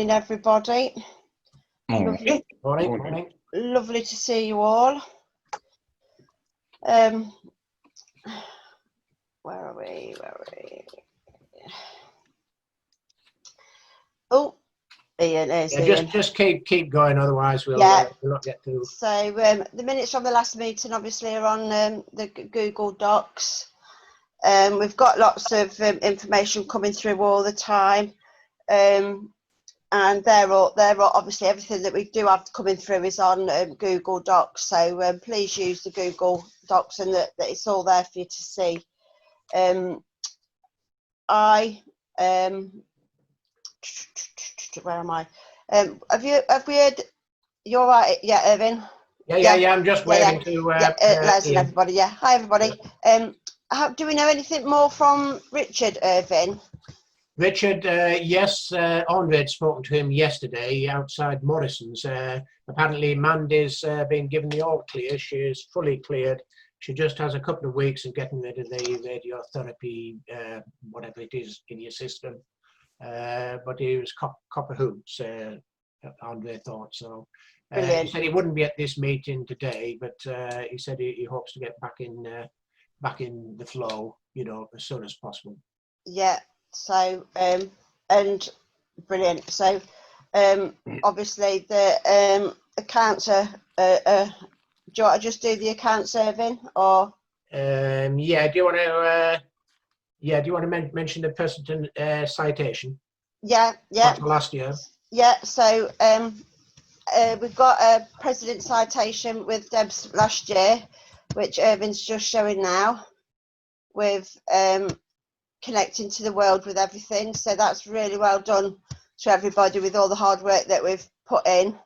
Everybody. Morning. Morning. Lovely to see you all. Where are we? Oh, Ian, there's Ian. Just keep going, otherwise we'll not get through. So the minutes from the last meeting obviously are on the Google Docs. We've got lots of information coming through all the time. And they're all obviously everything that we do have coming through is on Google Docs. So please use the Google Docs, and that it's all there for you to see. Where am I? Have we heard? You're right, yeah, Irvin. Yeah. I'm just waiting to. Les and everybody. Yeah, hi everybody. Do we know anything more from Richard, Irvin? Richard, yes, Andre had spoken to him yesterday outside Morrison's. Apparently Mandy's been given the all clear. She is fully cleared. She just has a couple of weeks of getting rid of the radiotherapy, whatever it is in your system. But he was copper hoops, Andre thought. So he said he wouldn't be at this meeting today, but he said he hopes to get back in the flow, as soon as possible. Yeah. So and brilliant. So obviously the accounts are do you want to just do the accounts, Irvin, or do you want to mention the President citation? Yeah Last year. So we've got a President citation with Deb's last year, which Irvin's just showing now, with connecting to the world with everything. So that's really well done to everybody with all the hard work that we've put in.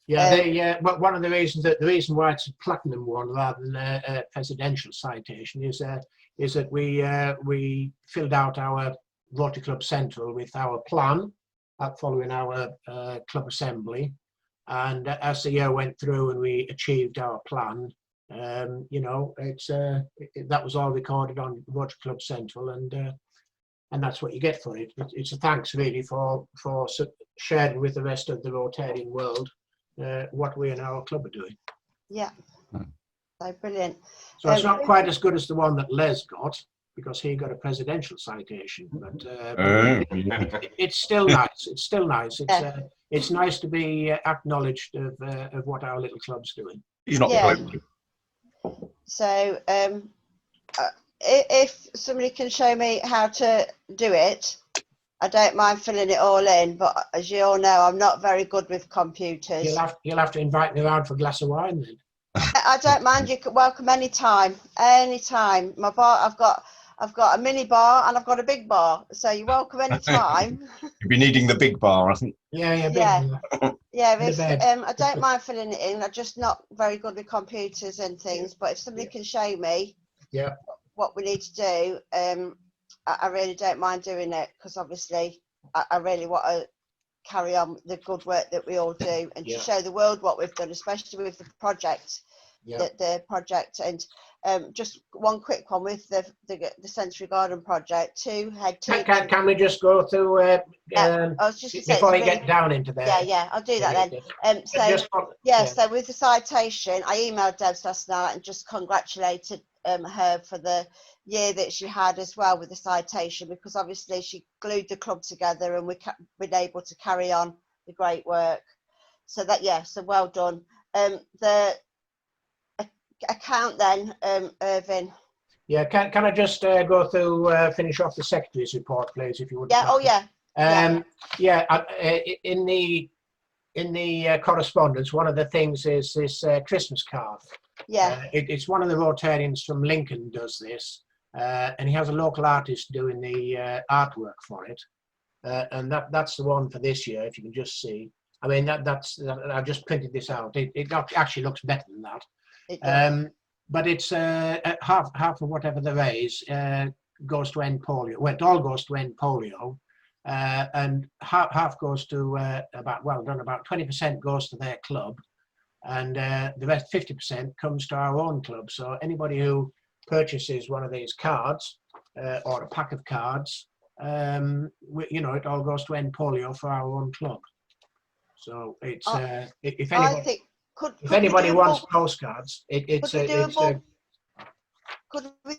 But one of the reason why it's a platinum one rather than a presidential citation is that we filled out our Rotary Club Central with our plan following our club assembly, and as the year went through and we achieved our plan, that was all recorded on Rotary Club Central, and that's what you get for it. It's a thanks really for sharing with the rest of the Rotarian world what we and our club are doing. Yeah. So brilliant. So it's not quite as good as the one that Les got, because he got a presidential citation, but it's still nice. It's still nice. It's nice to be acknowledged of what our little club's doing. He's not the So if somebody can show me how to do it, I don't mind filling it all in, but as you all know, I'm not very good with computers. You'll have to invite me around for a glass of wine then. I don't mind. You can welcome anytime. My bar, I've got a mini bar and I've got a big bar, so you're welcome anytime. You'll be needing the big bar, I think. I don't mind filling it in. I'm just not very good with computers and things, but if somebody can show me what we need to do, I really don't mind doing it, because obviously I really want to carry on the good work that we all do, and to show the world what we've done, especially with the project. The project, and just one quick one with the Sensory Garden project. Can we just go through I was just before we get down into there? I'll do that then. So with the citation, I emailed Debs last night and just congratulated her for the year that she had as well with the citation, because obviously she glued the club together and we've been able to carry on the great work. So so well done. The account then, Irvin. Can I just go through finish off the secretary's report, please, if you would? In the correspondence, one of the things is this Christmas card. It's one of the Rotarians from Lincoln does this, and he has a local artist doing the artwork for it, and that's the one for this year. If you can just see, I mean I just printed this out. It actually looks better than that. But it's half of whatever they raise goes to end polio. Well, it all goes to end polio, and half goes to about 20% goes to their club, and the rest 50% comes to our own club. So anybody who purchases one of these cards or a pack of cards you know, it all goes to end polio for our own club. So it's if I anybody, think if anybody wants postcards, it's could we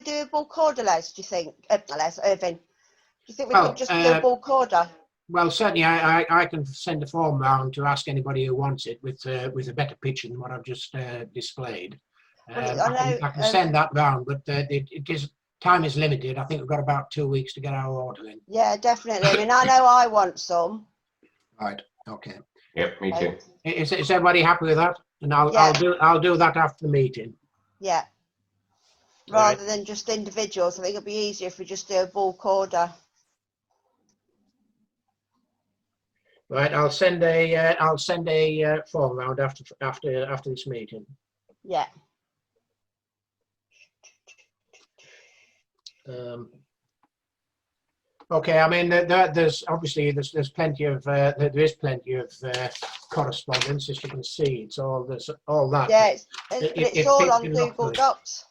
do a bulk order, Les? Do you think, Les, Irving? Do you think we could just do a bulk order? Well, certainly, I can send a form round to ask anybody who wants it with a better picture than what I've just displayed. I can send that round, but time is limited. I think we've got about 2 weeks to get our order in. Yeah, definitely. I mean, I know I want some. Right. Okay. Yep, me too. Is everybody happy with that? And I'll do that after the meeting. Yeah. Rather than just individuals, I think it'll be easier if we just do a bulk order. Right, I'll send a form round after this meeting. Yeah. Okay, I mean there's obviously there's plenty of there is plenty of correspondence, as you can see. It's all that. Yeah, it's all on Google Docs.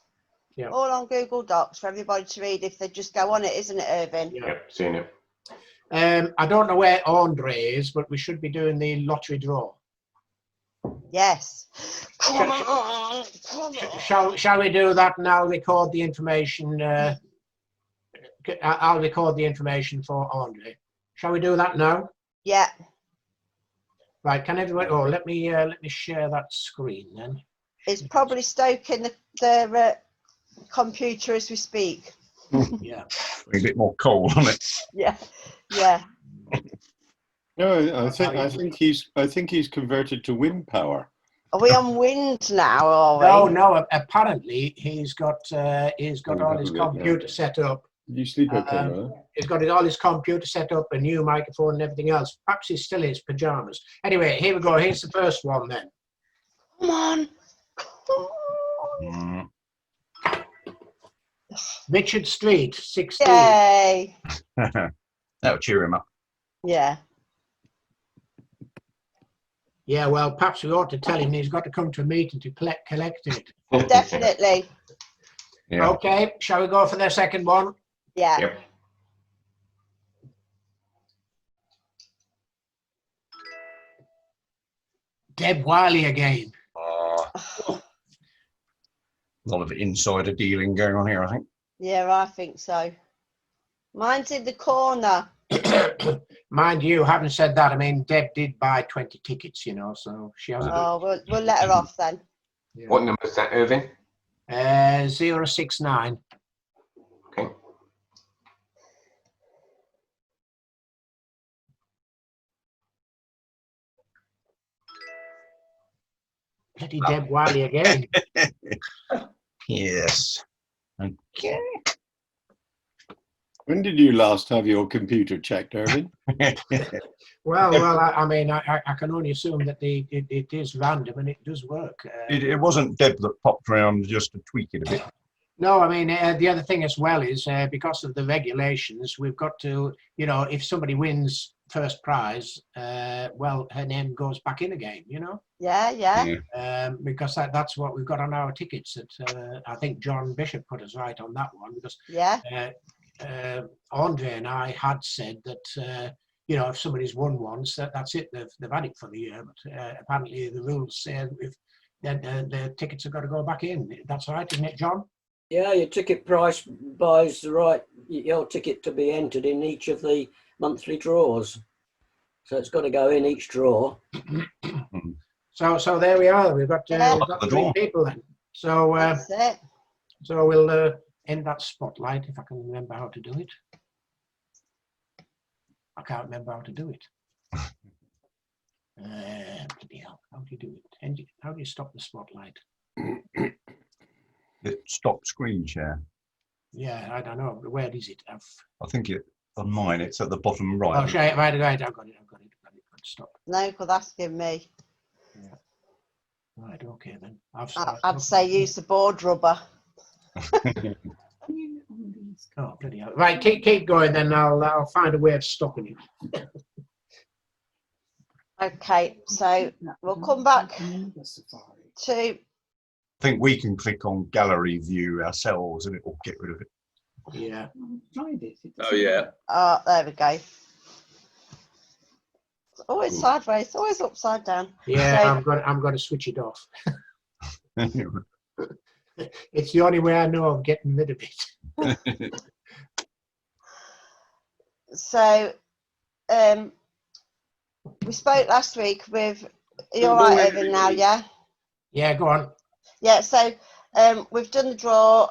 Yeah. All on Google Docs for everybody to read if they just go on it, isn't it, Irvin? Yeah, yep, seen it. I don't know where Andre is, but we should be doing the lottery draw. Yes. Come on. Shall we do that, and I'll record the information. I'll record the information for Andre. Shall we do that now? Yeah. Right. Can everyone? Oh, let me share that screen then. It's probably stoking the computer as we speak. Yeah. A bit more coal on it. Yeah. Yeah. No, I think he's converted to wind power. Are we on wind now? Are we? No. Apparently, he's got all his computer set up. You sleep okay, right? He's got all his computer set up, a new microphone and everything else. Perhaps he's still in his pajamas. Anyway, here we go. Here's the first one then. Come on. Richard Street, 16. Yay. That'll cheer him up. Yeah. Yeah, well, perhaps we ought to tell him he's got to come to a meeting to collect it. Definitely. Yeah. Okay, shall we go for the second one? Yeah. Yep. Deb Wiley again. A lot of insider dealing going on here, I think. Yeah, I think so. Mine's in the corner. Mind you, having said that, I mean, Deb did buy 20 tickets, you know, so she has. Oh, we'll let her off then. Yeah. What number is that, Irving? 069. Okay. Bloody Deb Wiley again. Yes. Okay. When did you last have your computer checked, Irving? Well, I mean, I can only assume that it is random and it does work. It wasn't Deb that popped around just to tweak it a bit. No, I mean, the other thing as well is because of the regulations, we've got to, you know, if somebody wins first prize, well, her name goes back in again, you know? Yeah. Because that's what we've got on our tickets. That I think John Bishop put us right on that one, because Andre and I had said that, you know, if somebody's won once, that's it, they've had it for the year. But apparently the rules say if the tickets have got to go back in. That's right, isn't it, John? Yeah, your ticket price buys the right, your ticket to be entered in each of the monthly draws. So it's got to go in each draw. So there we are. We've got 3 people then. So that's it. So we'll end that spotlight if I can remember how to do it. I can't remember how to do it. Bloody hell, how do you do it? How do you stop the spotlight? The stop screen share. Yeah, I don't know. Where is it? I think on mine, it's at the bottom right. Oh, share it. Right, I've got it. Stop. No, because that's giving me. Yeah. Right, okay then. I'd say use the board rubber. Oh, bloody hell. Right, keep going then. I'll find a way of stopping it. Okay, so we'll come back to. I think we can click on gallery view ourselves and it will get rid of it. Yeah. Oh yeah. Oh, there we go. It's always sideways, it's always upside down. Yeah, so, I'm going to switch it off. It's the only way I know of getting rid of it. So, we spoke last week with. Are you all right, Irving? Now, yeah. Yeah, go on. Yeah. So, we've done the draw.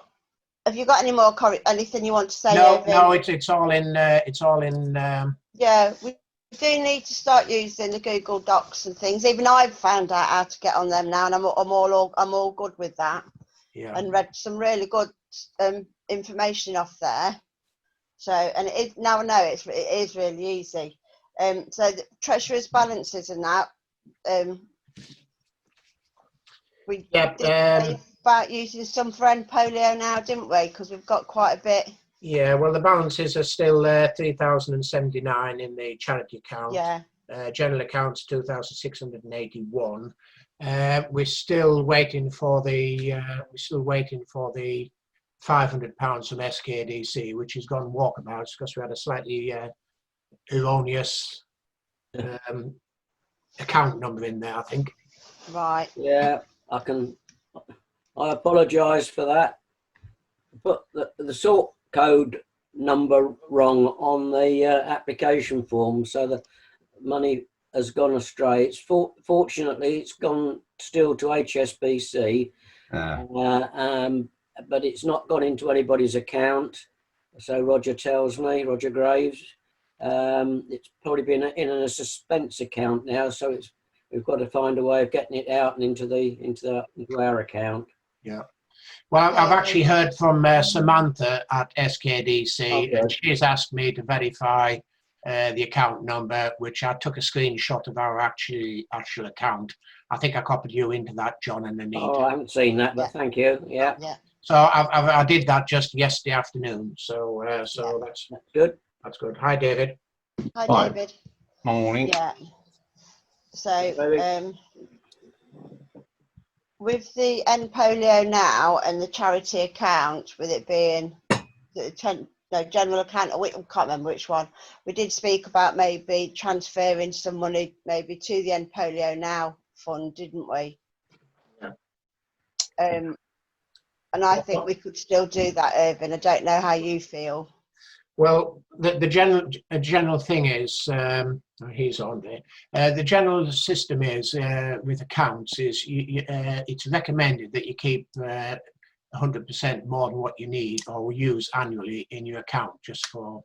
Have you got any more anything you want to say? No, Irving? no, it's all in. It's all in. Yeah, we do need to start using the Google Docs and things. Even I've found out how to get on them now, and I'm all good with that. Yeah. And read some really good information off there. So, and it is, now I know it is really easy. So the treasurer's balances and that. We did about using some for end polio now, didn't we? Because we've got quite a bit. Yeah, well, the balances are still 3,079 in the charity account. Yeah. General account's 2,681. We're still waiting for the £500 from SKDC, which has gone walkabouts because we had a slightly erroneous account number in there, I think. Right. Yeah, I apologise for that. Put the sort code number wrong on the application form, so the money has gone astray. It's fortunately it's gone still to HSBC, but it's not gone into anybody's account. So Roger tells me, Roger Graves, it's probably been in a suspense account now. So we've got to find a way of getting it out and into our account. Yeah. Well, I've actually heard from Samantha at SKDC, and she's asked me to verify the account number, which I took a screenshot of our actual account. I think I copied you into that, John and Anita. Oh, I haven't seen that, but thank you. Yeah. Yeah. So I did that just yesterday afternoon. So that's good. That's good. Hi, David. Hi, David. Morning. Yeah. So with the end polio now and the charity account, with it being the general account, I can't remember which one. We did speak about maybe transferring some money maybe to the end polio now fund, didn't we? Yeah. And I think we could still do that, Irving. I don't know how you feel. Well, the general thing is, he's on there. The general system is with accounts is it's recommended that you keep 100% more than what you need or use annually in your account, just for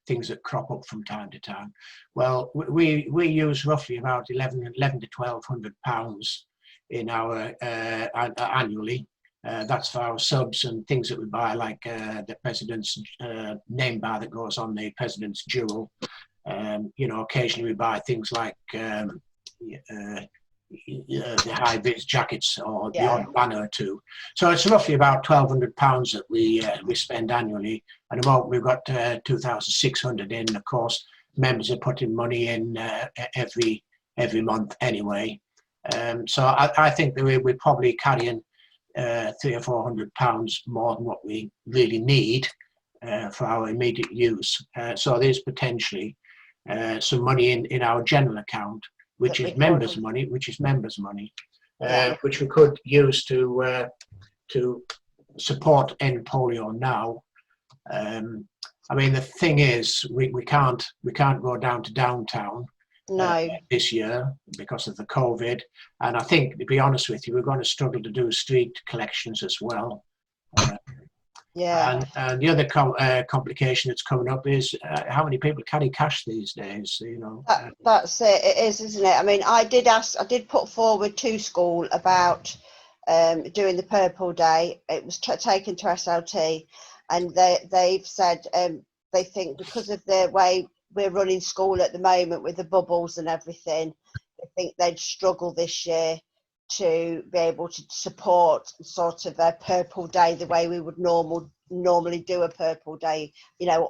things that crop up from time to time. Well, we use roughly about 11 to £1,200 in our annually. That's for our subs and things that we buy, like the president's name bar that goes on the president's jewel. Occasionally we buy things like the high-vis jackets or the odd banner or two. So it's roughly about £1,200 that we spend annually. At the moment we've got 2,600 in. Of course, members are putting money in every month anyway. So I think that we're probably carrying £300 or £400 more than what we really need for our immediate use. So there's potentially some money in our general account, which is members' money, which we could use to support end polio now. I mean, the thing is, we can't go down to downtown. No. This year because of the COVID, and I think, to be honest with you, we're going to struggle to do street collections as well. And the other complication that's coming up is how many people carry cash these days. That's it. It is, isn't it? I mean, I did put forward to school about doing the Purple Day. It was taken to SLT, and they've said they think because of the way we're running school at the moment with the bubbles and everything, I think they'd struggle this year to be able to support sort of a Purple Day the way we would normally do a Purple Day,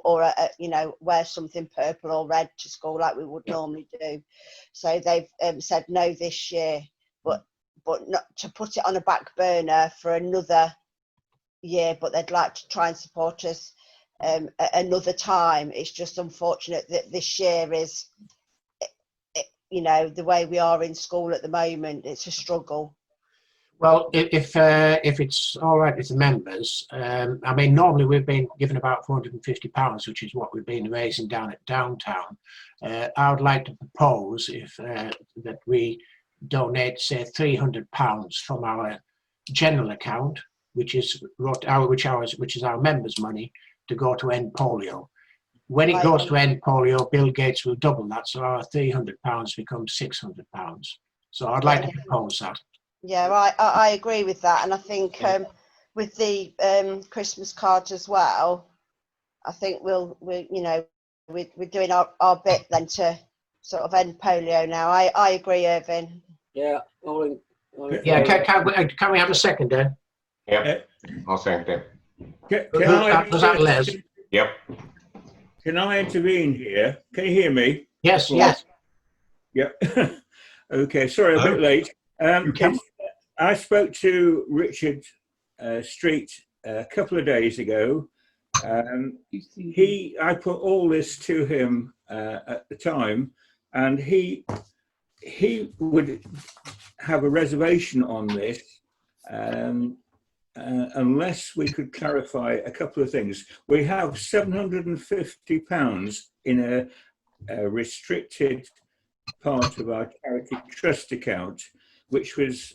or wear something purple or red to school like we would normally do. So they've said no this year, but not to put it on a back burner for another year, but they'd like to try and support us another time. It's just unfortunate that this year is, you know, the way we are in school at the moment. It's a struggle. Well, if it's all right with the members, I mean, normally we've been given about £450, which is what we've been raising down at downtown. I would like to propose that we donate, say, £300 from our general account, which is our members' money, to go to end polio. When it goes to end polio, Bill Gates will double that, so our £300 becomes £600. So I'd like to propose that. Yeah, I agree with that, and I think with the Christmas cards as well, I think we're doing our bit then to sort of end polio now. I agree, Irvin. Yeah. Yeah. Can we have a second then? Yep. I'll second it. Was that Les? Yep. Can I intervene here? Can you hear me? Yes. Yes. Yep. Okay. Sorry, a bit late. I spoke to Richard Street a couple of days ago. I put all this to him at the time, and he would have a reservation on this unless we could clarify a couple of things. We have £750 in a restricted part of our charity trust account, which was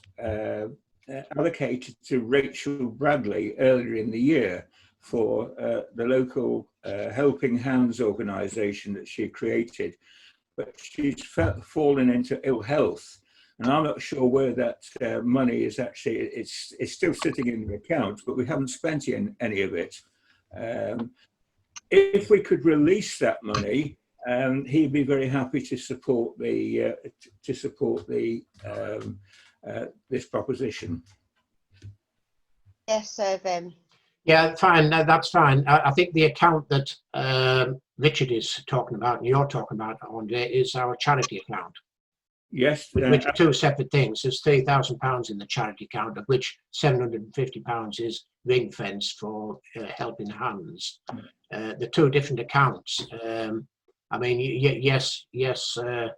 allocated to Rachel Bradley earlier in the year for the local Helping Hands organisation that she created. But she's fallen into ill health, and I'm not sure where that money is actually. It's still sitting in the account, but we haven't spent any of it. If we could release that money, he'd be very happy to support this proposition. Yes, Irvin. Yeah, fine. No, that's fine. I think the account that Richard is talking about and you're talking about on there is our charity account. Yes. Which are two separate things. There's £3,000 in the charity account, of which £750 is ring fence for Helping Hands. The two different accounts. I mean, yes, I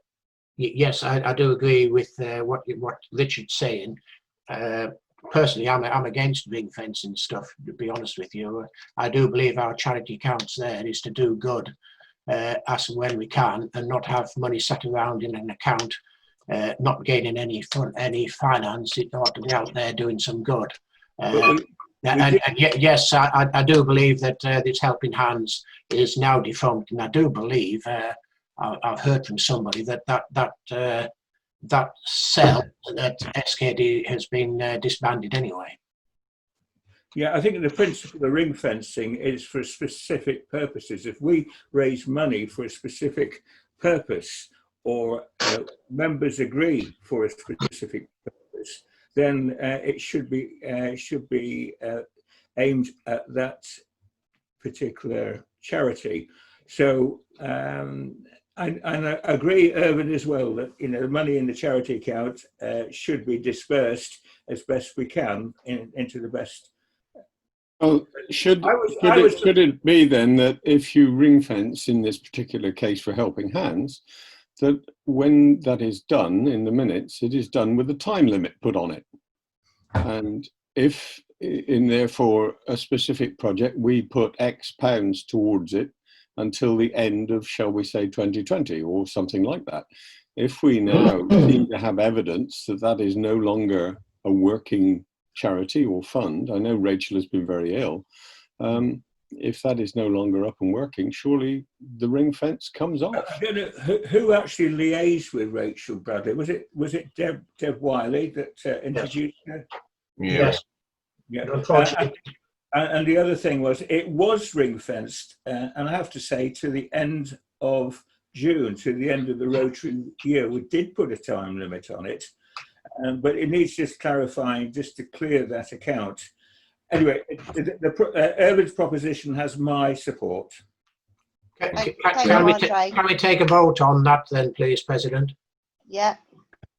do agree with what Richard's saying. Personally, I'm against ring fencing stuff, to be honest with you. I do believe our charity accounts there is to do good as and when we can, and not have money sat around in an account not gaining any finance. It ought to be out there doing some good. Yes, I do believe that this Helping Hands is now defunct, and I do believe I've heard from somebody that cell that SKD has been disbanded anyway. Yeah, I think the principle of ring fencing is for specific purposes. If we raise money for a specific purpose, or members agree for a specific purpose, then it should be aimed at that particular charity. So I agree, Irvin, as well, that the money in the charity account should be dispersed as best we can into the best. Oh, should it be then that if you ring fence in this particular case for Helping Hands, that when that is done in the minutes, it is done with a time limit put on it? And if therefore a specific project, we put X pounds towards it until the end of, shall we say, 2020 or something like that. If we now seem to have evidence that that is no longer a working charity or fund, I know Rachel has been very ill, if that is no longer up and working, surely the ring fence comes off. I don't know who actually liaised with Rachel Bradley. Was it Deb Wiley that introduced her? Yes. Yeah. And the other thing was, it was ring fenced, and I have to say, to the end of June, to the end of the Rotary year. We did put a time limit on it, but it needs just clarifying just to clear that account. Anyway, Irvin's proposition has my support. Can we take a vote on that then, please, President? Yeah.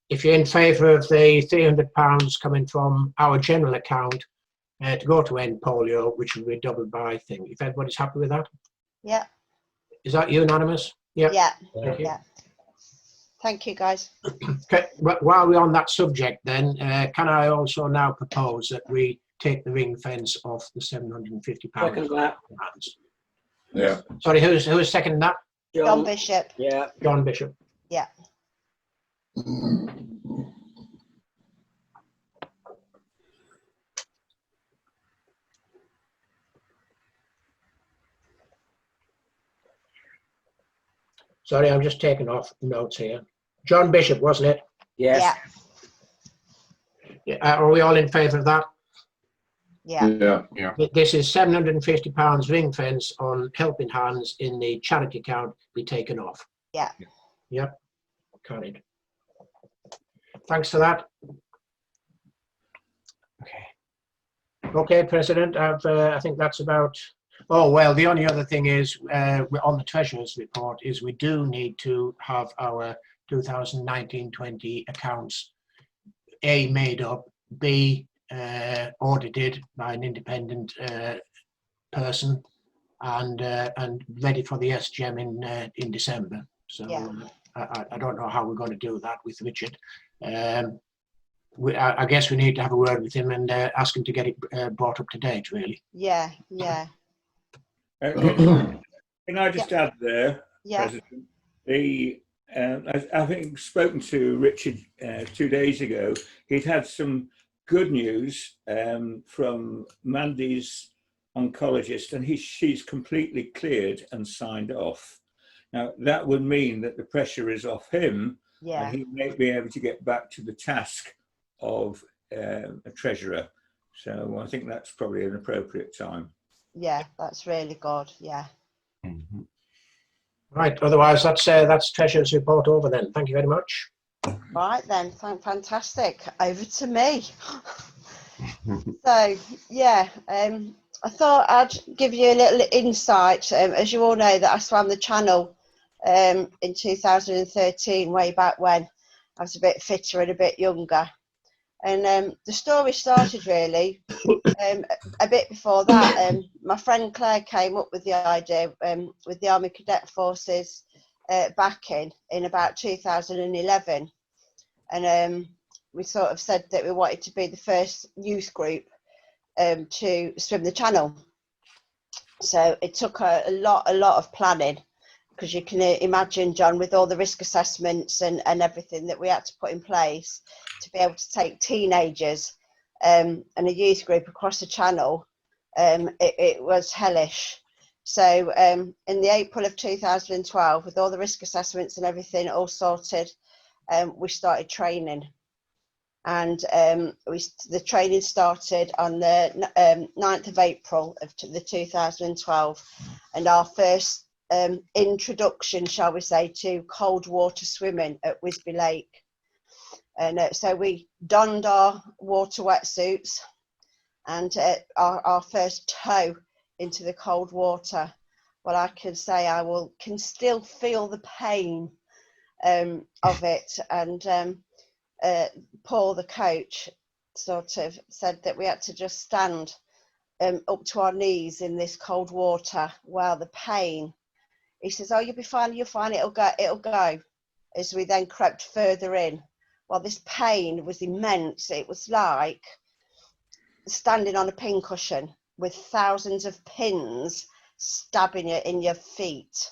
If you're in favour of the £300 coming from our general account to go to end polio, which will be a double buy thing. If everybody's happy with that? Yeah. Is that unanimous? Yeah. Yeah. Thank you. Yeah. Thank you, guys. Okay. While we're on that subject, then, can I also now propose that we take the ring fence off the £750? Second that. Yeah. Sorry, who's seconding that? John Bishop. Yeah. John Bishop. Yeah. Sorry, I'm just taking off notes here. John Bishop, wasn't it? Yes. Yeah. Are we all in favour of that? Yeah. Yeah. This is £750 ring fence on Helping Hands in the charity account be taken off. Yeah. Yep. Carried. Thanks for that. Okay, President, I think that's about. Oh, well, the only other thing is on the Treasurer's report is we do need to have our 2019-20 accounts A, made up, B, audited by an independent person, and ready for the SGM in December. So Yeah. I don't know how we're going to do that with Richard. I guess we need to have a word with him and ask him to get it brought up to date, really. Yeah. Yeah. Can I just add there, Yeah. President, I think spoken to Richard 2 days ago, he'd had some good news from Mandy's oncologist, and she's completely cleared and signed off. Now, that would mean that the pressure is off him, Yeah. and he may be able to get back to the task of a treasurer. So I think that's probably an appropriate time. Yeah, that's really good. Yeah. Mhm. Right, otherwise that's Treasurer's report over then. Thank you very much. Right then, fantastic. Over to me. So yeah, I thought I'd give you a little insight. As you all know, that I swam the channel in 2013, way back when I was a bit fitter and a bit younger. And the story started really a bit before that. My friend Claire came up with the idea with the Army Cadet Forces back in about 2011. And we sort of said that we wanted to be the first youth group to swim the channel. So it took a lot of planning, because you can imagine, John, with all the risk assessments and everything that we had to put in place to be able to take teenagers and a youth group across the channel, it was hellish. So in the April of 2012, with all the risk assessments and everything all sorted, we started training. And the training started on the 9th of April of the 2012, and our first introduction, shall we say, to cold water swimming at Wisby Lake. And so we donned our water wetsuits and our first toe into the cold water. Well, I can say can still feel the pain of it. And Paul, the coach, sort of said that we had to just stand up to our knees in this cold water while the pain. He says, "Oh, you'll be fine, you'll find it'll go." As we then crept further in, well, this pain was immense. It was like standing on a pincushion with thousands of pins stabbing you in your feet,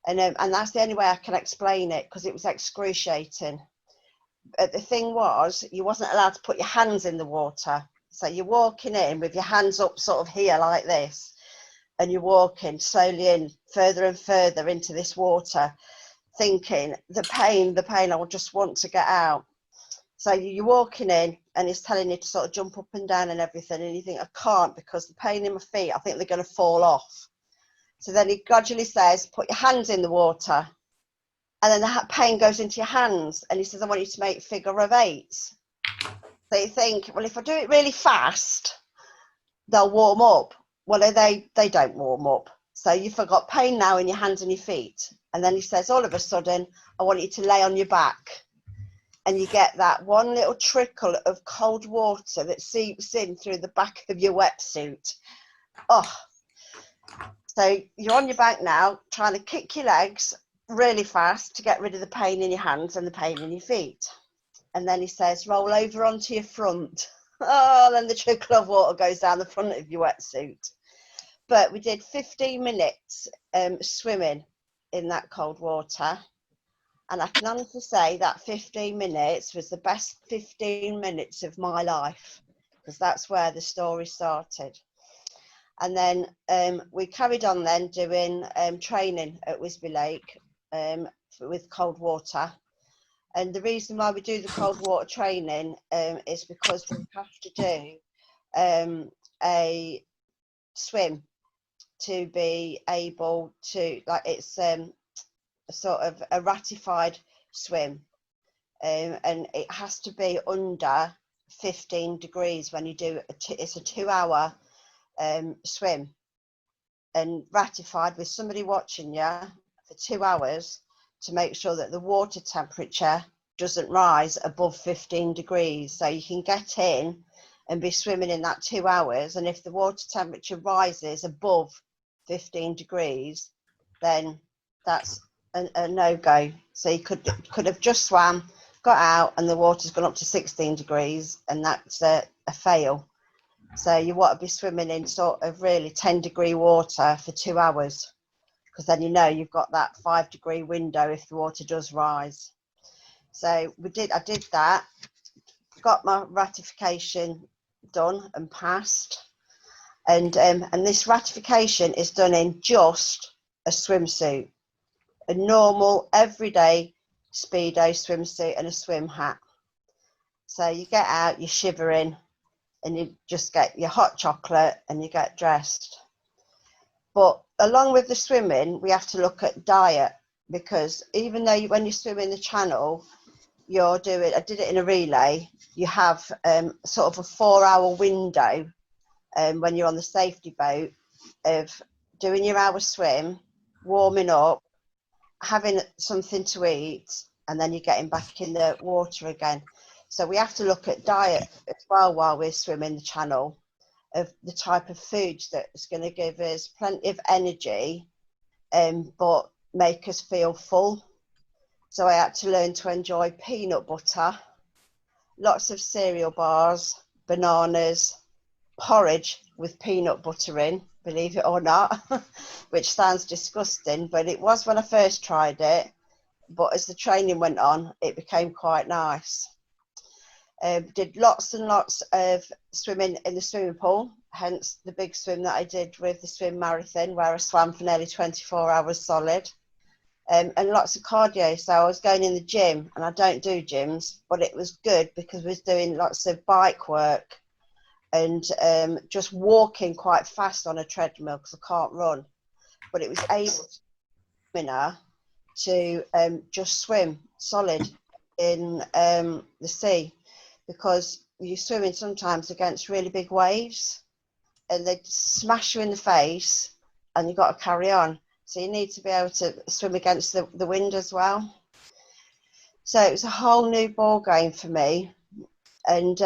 and that's the only way I can explain it, because it was excruciating. But the thing was, you wasn't allowed to put your hands in the water, so you're walking in with your hands up sort of here like this, and you're walking slowly in further and further into this water, thinking the pain, I will just want to get out. So you're walking in and he's telling you to sort of jump up and down and everything, and you think, I can't, because the pain in my feet, I think they're going to fall off. So then he gradually says, put your hands in the water, and then the pain goes into your hands, and he says, I want you to make figure of eights. So you think, well, if I do it really fast, they'll warm up. Well, they don't warm up. So you've got pain now in your hands and your feet. And then he says, all of a sudden, I want you to lay on your back. and you get that one little trickle of cold water that seeps in through the back of your wetsuit. Oh, so you're on your back now, trying to kick your legs really fast to get rid of the pain in your hands and the pain in your feet. And then he says, roll over onto your front. Oh, then the trickle of water goes down the front of your wetsuit. But we did 15 minutes swimming in that cold water. And I can honestly say that 15 minutes was the best 15 minutes of my life, because that's where the story started. And then we carried on then doing training at Wisby Lake with cold water. And the reason why we do the cold water training is because we have to do a swim to be able to, like, it's a sort of a ratified swim, and it has to be under 15 degrees when you do it's a 2-hour swim, and ratified with somebody watching you for 2 hours to make sure that the water temperature doesn't rise above 15 degrees. So you can get in and be swimming in that 2 hours, and if the water temperature rises above 15 degrees, then that's a no-go. So you could have just swam, got out, and the water's gone up to 16 degrees, and that's a fail. So you want to be swimming in sort of really 10-degree water for 2 hours, because then you know you've got that 5-degree window if the water does rise. So I did that, got my ratification done and passed, and this ratification is done in just a swimsuit, a normal everyday Speedo swimsuit and a swim hat. So you get out, you're shivering, and you just get your hot chocolate and you get dressed. But along with the swimming, we have to look at diet, because even though when you swim in the channel, I did it in a relay, you have sort of a 4-hour window when you're on the safety boat of doing your hour swim, warming up, having something to eat, and then you're getting back in the water again. So we have to look at diet as well while we're swimming the channel, of the type of foods that's going to give us plenty of energy, but make us feel full. So I had to learn to enjoy peanut butter, lots of cereal bars, bananas, porridge with peanut butter in, believe it or not, which sounds disgusting, but it was when I first tried it. But as the training went on, it became quite nice. Did lots and lots of swimming in the swimming pool, hence the big swim that I did with the swim marathon, where I swam for nearly 24 hours solid. And lots of cardio. So I was going in the gym, and I don't do gyms, but it was good because we was doing lots of bike work and just walking quite fast on a treadmill because I can't run. But it was able to just swim solid in the sea, because you're swimming sometimes against really big waves and they smash you in the face and you've got to carry on. So you need to be able to swim against the wind as well. So it was a whole new ball game for me, and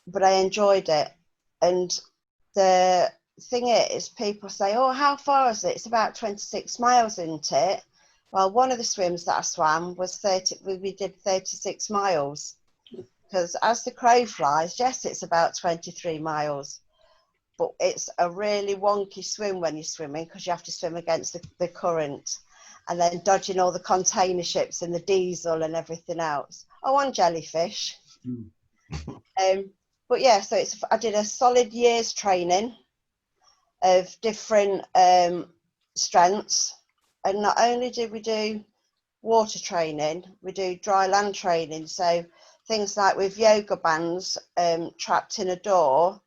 but I enjoyed it. And the thing is, people say, oh, how far is it? It's about 26 miles, isn't it? Well, one of the swims that I swam was we did 36 miles. Because as the crow flies, yes, it's about 23 miles. But it's a really wonky swim when you're swimming, because you have to swim against the current, and then dodging all the container ships and the diesel and everything else. Oh, and jellyfish. But yeah, so I did a solid year's training of different strengths. And not only did we do water training, we do dry land training. So things like with yoga bands trapped in a door,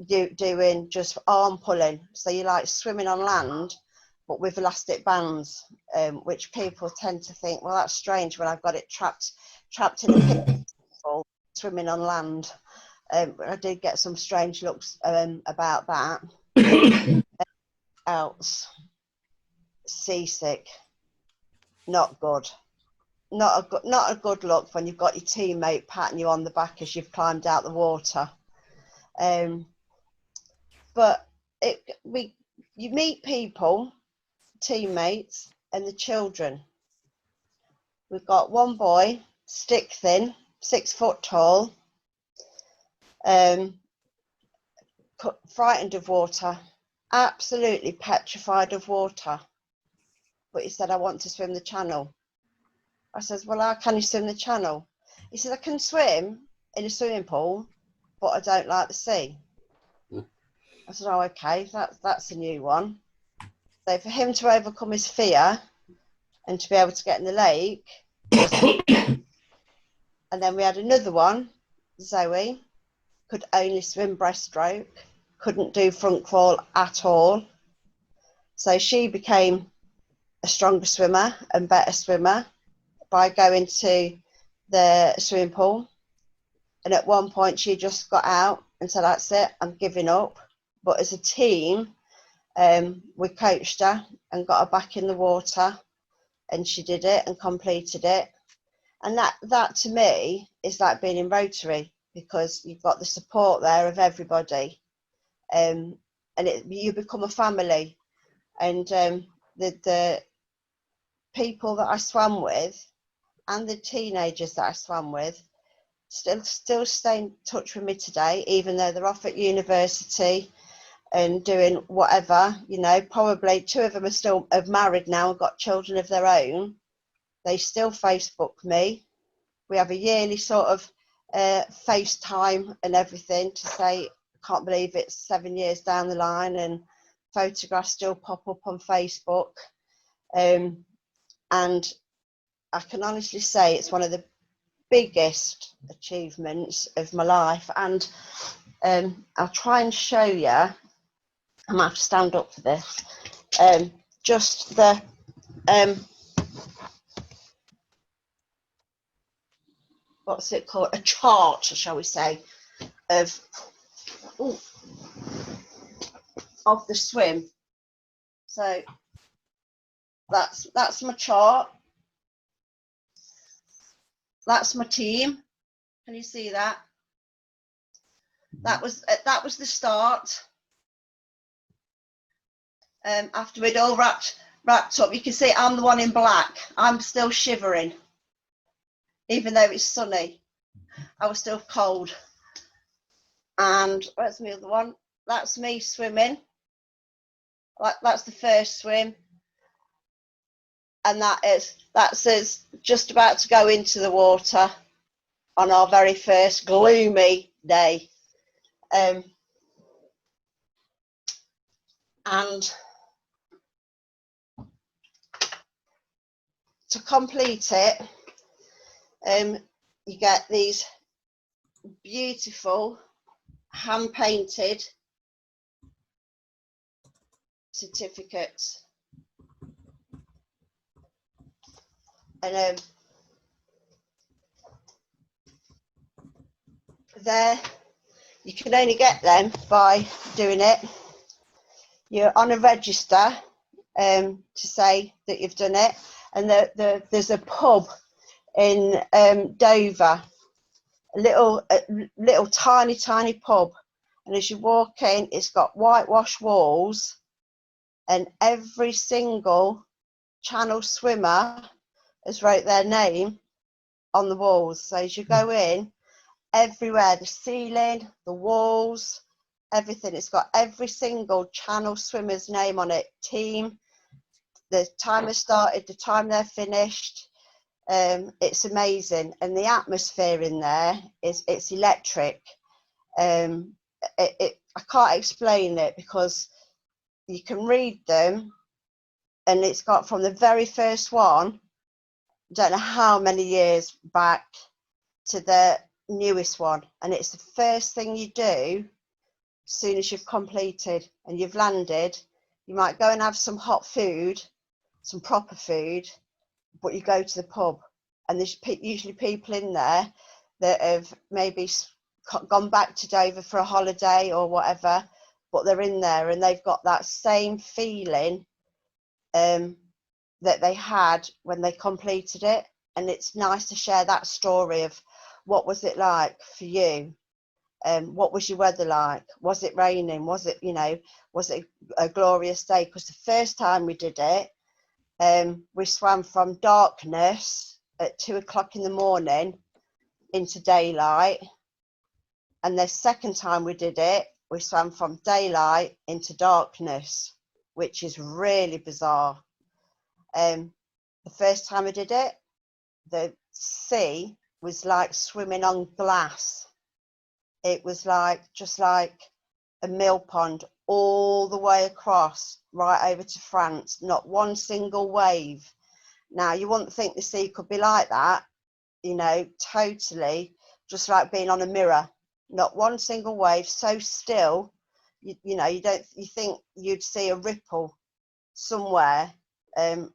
doing just arm pulling. So you like swimming on land, but with elastic bands, which people tend to think, well, that's strange when I've got it trapped in a pit swimming on land. I did get some strange looks about that. Else, seasick, not good. not a good look when you've got your teammate patting you on the back as you've climbed out the water. But you meet people, teammates, and the children. We've got one boy, stick thin, 6 foot tall, frightened of water, absolutely petrified of water. But he said, I want to swim the channel. I says, well, how can you swim the channel? He said, I can swim in a swimming pool, but I don't like the sea. I said, oh, okay, that's a new one. So for him to overcome his fear and to be able to get in the lake. And then we had another one, Zoe, could only swim breaststroke, couldn't do front crawl at all. So she became a stronger swimmer and better swimmer by going to the swimming pool. And at one point she just got out and said, that's it, I'm giving up. But as a team, we coached her and got her back in the water, and she did it and completed it. And that to me is like being in Rotary, because you've got the support there of everybody, and you become a family. And the people that I swam with and the teenagers that I swam with still stay in touch with me today, even though they're off at university and doing whatever, you know. Probably 2 of them are still married now and got children of their own. They still Facebook me. We have a yearly sort of FaceTime and everything to say, I can't believe it's 7 years down the line, and photographs still pop up on Facebook. And I can honestly say it's one of the biggest achievements of my life. And I'll try and show you. I might have to stand up for this. Just the what's it called? A chart, shall we say, of the swim. So that's my chart. That's my team. Can you see that? That was the start. After we'd all wrapped up, you can see I'm the one in black. I'm still shivering, even though it's sunny. I was still cold. And where's my other one? That's me swimming. That's the first swim. And that's us just about to go into the water on our very first gloomy day. And to complete it, you get these beautiful hand-painted certificates. And there, you can only get them by doing it. You're on a register to say that you've done it. And there's a pub in Dover, a little tiny pub. And as you walk in, it's got whitewashed walls, and every single channel swimmer has wrote their name on the walls. So as you go in, everywhere, the ceiling, the walls, everything, it's got every single channel swimmer's name on it, team, the time they started, the time they're finished. It's amazing. And the atmosphere in there it's electric. I can't explain it, because you can read them, and it's got from the very first one, don't know how many years back, to the newest one. And it's the first thing you do as soon as you've completed and you've landed. You might go and have some hot food, some proper food, but you go to the pub, and there's usually people in there that have maybe gone back to Dover for a holiday or whatever, but they're in there and they've got that same feeling that they had when they completed it. and it's nice to share that story of what was it like for you. What was your weather like? Was it raining? Was it, you know, was it a glorious day? Because the first time we did it, we swam from darkness at 2 o'clock in the morning into daylight. And the second time we did it, we swam from daylight into darkness, which is really bizarre. The first time I did it, the sea was like swimming on glass. It was like, just like a mill pond all the way across, right over to France, not one single wave. Now, you wouldn't think the sea could be like that, you know, totally, just like being on a mirror, not one single wave, so still, you know, you think you'd see a ripple somewhere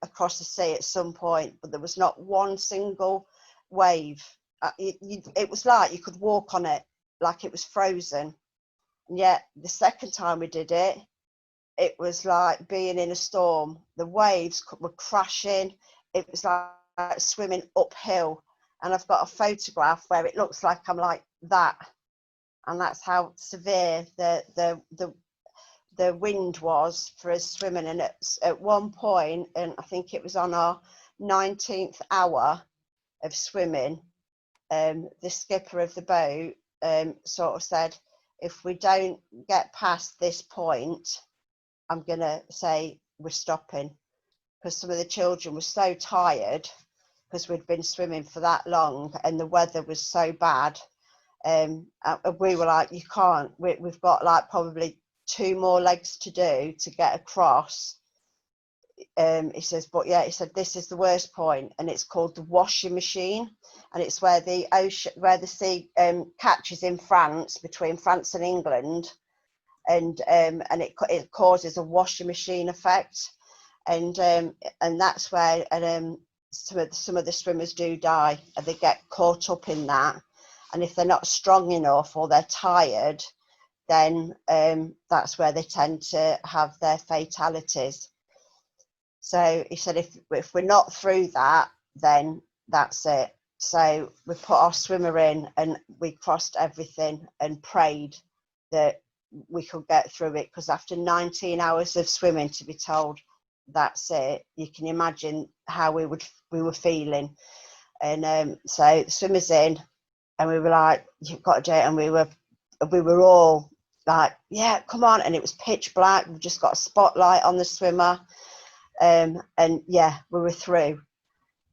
across the sea at some point, but there was not one single wave. It was like you could walk on it, like it was frozen. And yet the second time we did it, it was like being in a storm. The waves were crashing. It was like swimming uphill. And I've got a photograph where it looks like I'm like that. And that's how severe the wind was for us swimming. And at one point, and I think it was on our 19th hour of swimming, the skipper of the boat sort of said, if we don't get past this point, I'm going to say we're stopping, because some of the children were so tired because we'd been swimming for that long and the weather was so bad. We were like, you can't, we've got like probably 2 more legs to do to get across. He says, but yeah, he said, this is the worst point, and it's called the washing machine, and it's where the ocean, where the sea catches in France, between France and England, and it causes a washing machine effect, and that's where some of the swimmers do die, and they get caught up in that, and if they're not strong enough or they're tired, then that's where they tend to have their fatalities. So he said, if we're not through that, then that's it. So we put our swimmer in and we crossed everything and prayed that we could get through it, because after 19 hours of swimming, to be told that's it, you can imagine how we were feeling. And so the swimmer's in, and we were like, you've got to do it. And we were all like, yeah, come on. And it was pitch black. We've just got a spotlight on the swimmer. And yeah, we were through.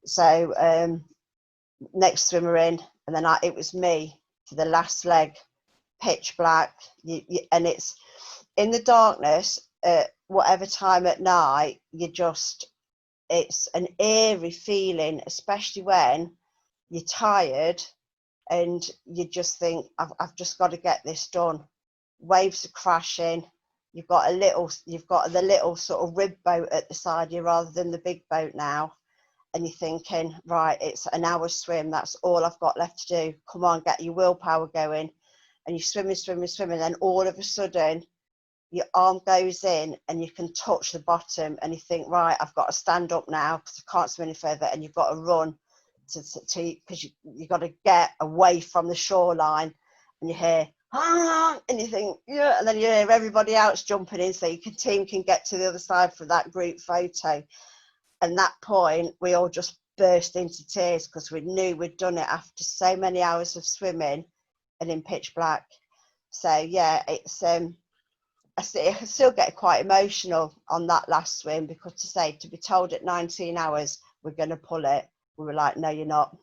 So next swimmer in, and then it was me for the last leg, pitch black. And it's in the darkness at whatever time at night, it's an eerie feeling, especially when you're tired and you just think, I've just got to get this done. Waves are crashing. You've got the little sort of rib boat at the side of you rather than the big boat now. And you're thinking, right, it's an hour's swim. That's all I've got left to do. Come on, get your willpower going. And you're swimming. Then all of a sudden, your arm goes in and you can touch the bottom. And you think, right, I've got to stand up now because I can't swim any further. And you've got to run because you've got to get away from the shoreline. And you hear, and you think, yeah, and then you hear everybody else jumping in so your team can get to the other side for that group photo. And that point, we all just burst into tears because we knew we'd done it after so many hours of swimming and in pitch black. So yeah, it's I still get quite emotional on that last swim, because to be told at 19 hours we're going to pull it, we were like, no, you're not.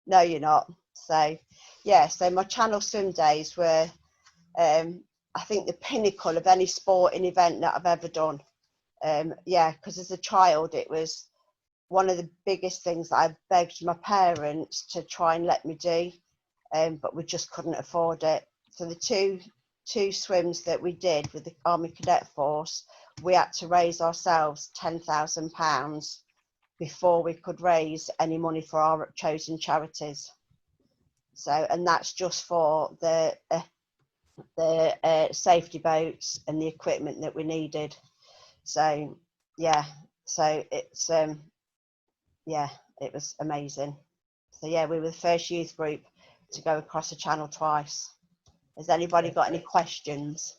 No, you're not. So yeah, so my channel swim days were, I think, the pinnacle of any sporting event that I've ever done. Yeah, because as a child, it was one of the biggest things that I begged my parents to try and let me do, but we just couldn't afford it. So the two swims that we did with the Army Cadet Force, we had to raise ourselves £10,000 before we could raise any money for our chosen charities. So, and that's just for the safety boats and the equipment that we needed. So yeah, so it's yeah, it was amazing. So yeah, we were the first youth group to go across the channel twice. Has anybody got any questions?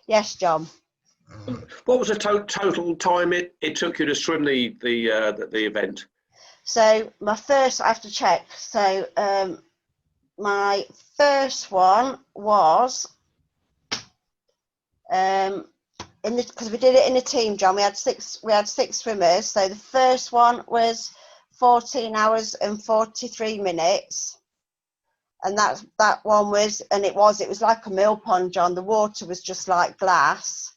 Yes, John. What was the total time it took you to swim the event? So my first, I have to check. So my first one was because we did it in a team, John. We had six swimmers. So the first one was 14 hours and 43 minutes. And that one was, and it was like a mill pond, John. The water was just like glass.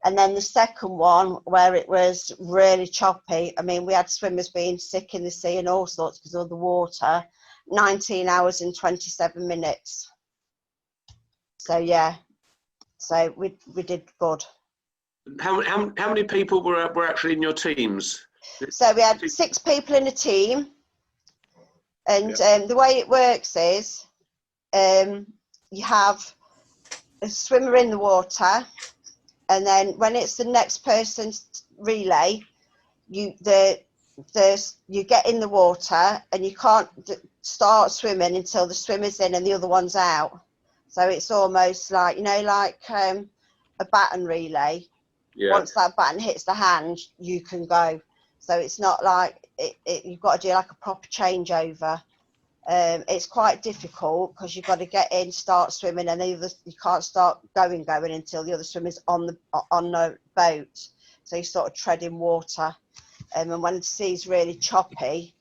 And then the second one, where it was really choppy. I mean, we had swimmers being sick in the sea and all sorts because of the water. 19 hours and 27 minutes. So yeah, so we did good. How many people were actually in your teams? So we had 6 people in a team. And the way it works is you have a swimmer in the water, and then when it's the next person's relay, you get in the water and you can't start swimming until the swimmer's in and the other one's out. So it's almost like, like a baton relay. Yeah. Once that baton hits the hand, you can go. So it's not like you've got to do like a proper changeover. It's quite difficult because you've got to get in, start swimming, and you can't start going until the other swimmer's on the boat. So you sort of treading water. And when the sea's really choppy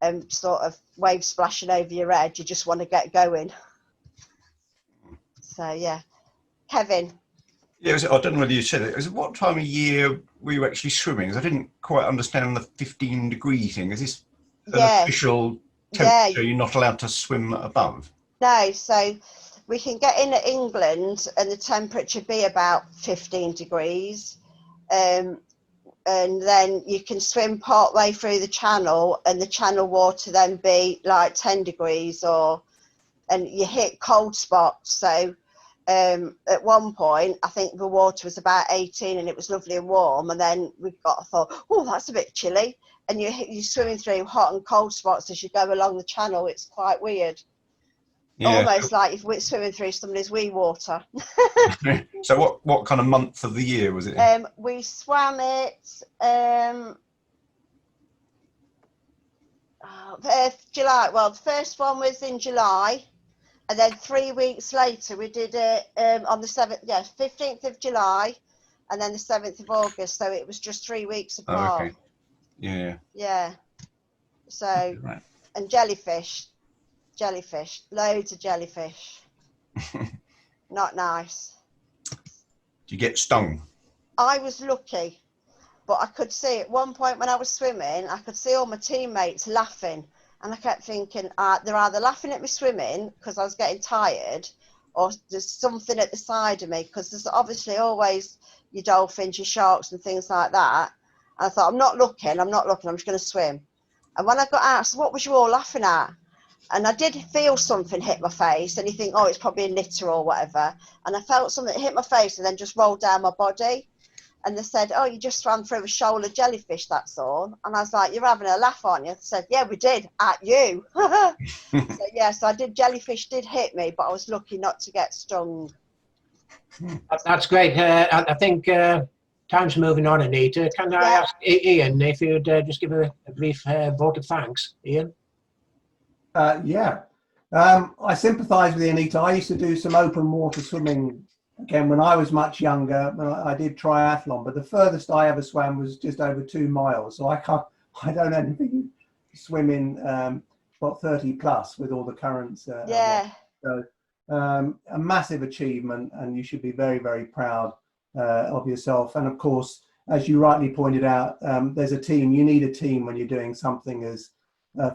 and sort of waves splashing over your head, you just want to get going. So yeah, Kevin. Yeah, I don't know whether you said it. Was it what time of year were you actually swimming? Because I didn't quite understand the 15-degree thing. Is this an official temperature you're not allowed to swim above? No, so we can get in at England and the temperature be about 15 degrees. And then you can swim part way through the channel and the channel water then be like 10 degrees and you hit cold spots. So at one point, I think the water was about 18 and it was lovely and warm. And then I thought, oh, that's a bit chilly. And you're swimming through hot and cold spots as you go along the channel. It's quite weird. Yeah. Almost like if we're swimming through somebody's wee water. So what kind of month of the year was it? We swam it July. Well, the first one was in July. And then 3 weeks later, we did it on the 15th of July, and then the 7th of August. So it was just 3 weeks apart. Oh, okay. Yeah. Yeah. So, right. And jellyfish, loads of jellyfish. Not nice. Did you get stung? I was lucky, but I could see at one point when I was swimming, I could see all my teammates laughing. And I kept thinking, they're either laughing at me swimming because I was getting tired, or there's something at the side of me, because there's obviously always your dolphins, your sharks and things like that. And I thought, I'm not looking, I'm just going to swim. And when I got out, I said, what was you all laughing at? And I did feel something hit my face, and you think, oh, it's probably a knitter or whatever. And I felt something hit my face and then just rolled down my body. And they said, oh, you just swam through a shoal of jellyfish, that's all. And I was like, you're having a laugh, aren't you? They said, yeah, we did, at you. So I did, jellyfish did hit me, but I was lucky not to get stung. That's great. I think time's moving on, Anita. Can I ask Ian if you'd just give a brief vote of thanks? Ian? I sympathise with Anita. I used to do some open water swimming again when I was much younger. I did triathlon, but the furthest I ever swam was just over 2 miles. So I don't anything swim in 30 plus with all the currents. So a massive achievement, and you should be very, very proud of yourself. And of course, as you rightly pointed out, there's a team. You need a team when you're doing something as